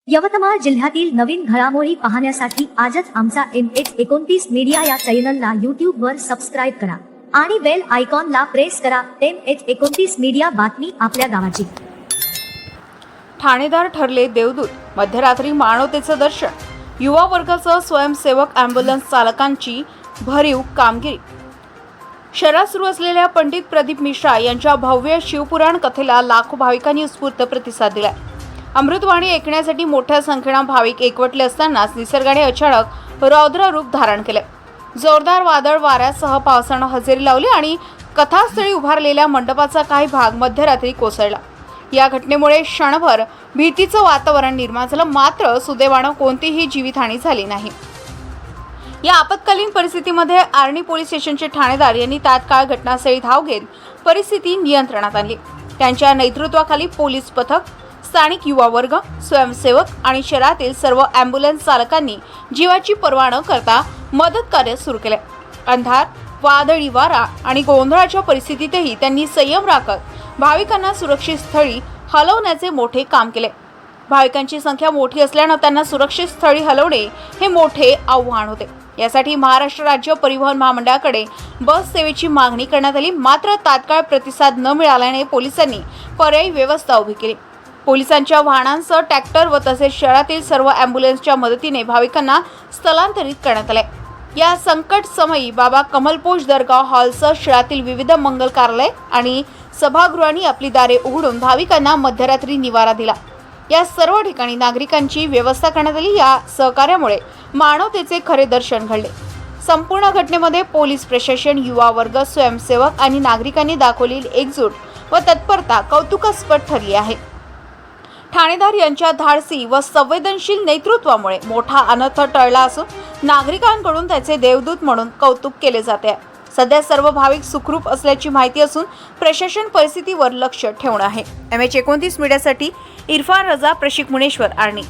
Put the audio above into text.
यवतमाळ जिल्ह्यातील नवीन घडामोडी पाहण्यासाठी आजच आमचा MH29 मीडिया या चॅनलला यूट्यूबवर सबस्क्राईब करा आणि बेल आयकॉनला प्रेस करा। MH29 मीडिया, बातमी आपल्या गावाची। ठाणेदार ठरले देवदूत, मध्यरात्री मानवतेचं दर्शन, युवा वर्गासह स्वयंसेवक ॲम्ब्युलन्स चालकांची भरीव कामगिरी। शहरात सुरू असलेल्या पंडित प्रदीप मिश्रा यांच्या भव्य शिवपुराण कथेला लाखो भाविकांनी उत्स्फूर्त प्रतिसाद दिलाय। अमृतवाणी ऐकण्यासाठी मोठ्या संख्येनं भाविक एकवटले असतानाच निसर्गाने अचानक रौद्र रूप धारण केले। जोरदार वादळ वाऱ्यासह पावसानं हजेरी लावली आणि कथास्थळी उभारलेल्या मंडपाचा काही भाग मध्यरात्री कोसळला। या घटनेमुळे क्षणभर भीतीचं वातावरण निर्माण झालं, मात्र सुदैवानं कोणतीही जीवितहानी झाली नाही। या आपत्कालीन परिस्थितीमध्ये आर्णी पोलीस स्टेशनचे ठाणेदार यांनी तात्काळ घटनास्थळी धाव घेत परिस्थिती नियंत्रणात आणली। त्यांच्या नेतृत्वाखाली पोलीस पथक, स्थानिक युवा वर्ग, स्वयंसेवक आणि शहरातील सर्व ॲम्ब्युलन्स चालकांनी जीवाची पर्वा न करता मदत कार्य सुरू केले। अंधार, वादळी वारा आणि गोंधळाच्या परिस्थितीतही त्यांनी संयम राखत भाविकांना सुरक्षित स्थळी हलवण्याचे मोठे काम केले। भाविकांची संख्या मोठी असल्याने त्यांना सुरक्षित स्थळी हलवणे हे मोठे आव्हान होते। यासाठी महाराष्ट्र राज्य परिवहन महामंडळाकडे बस सेवेची मागणी करण्यात आली, मात्र तात्काळ प्रतिसाद न मिळाल्याने पोलिसांनी पर्यायी व्यवस्था उभी केली। पोलिसांच्या वाहनांसह ट्रॅक्टर व तसेच शहरातील सर्व ॲम्ब्युलन्सच्या मदतीने भाविकांना स्थलांतरित करण्यात आले। या संकट समयी बाबा कमलपोश दर्गा हॉलसह शहरातील विविध मंगल कार्यालय आणि सभागृहांनी आपली दारे उघडून भाविकांना मध्यरात्री निवारा दिला। या सर्व ठिकाणी नागरिकांची व्यवस्था करण्यात आली। या सहकार्यामुळे मानवतेचे खरे दर्शन घडले। संपूर्ण घटनेमध्ये पोलीस प्रशासन, युवा वर्ग, स्वयंसेवक आणि नागरिकांनी दाखवलेली एकजूट व तत्परता कौतुकास्पद ठरली आहे। ठाणेदार यांच्या धाडसी व संवेदनशील नेतृत्वामुळे मोठा अनर्थ टळला असून नागरिकांकडून त्याचे देवदूत म्हणून कौतुक केले जाते आहे। सध्या सर्व भाविक सुखरूप असल्याची माहिती असून प्रशासन परिस्थितीवर लक्ष ठेवून आहे। MH29 मीडियासाठी इरफान रजा, प्रशिक मुनेश्वर, आर्णी।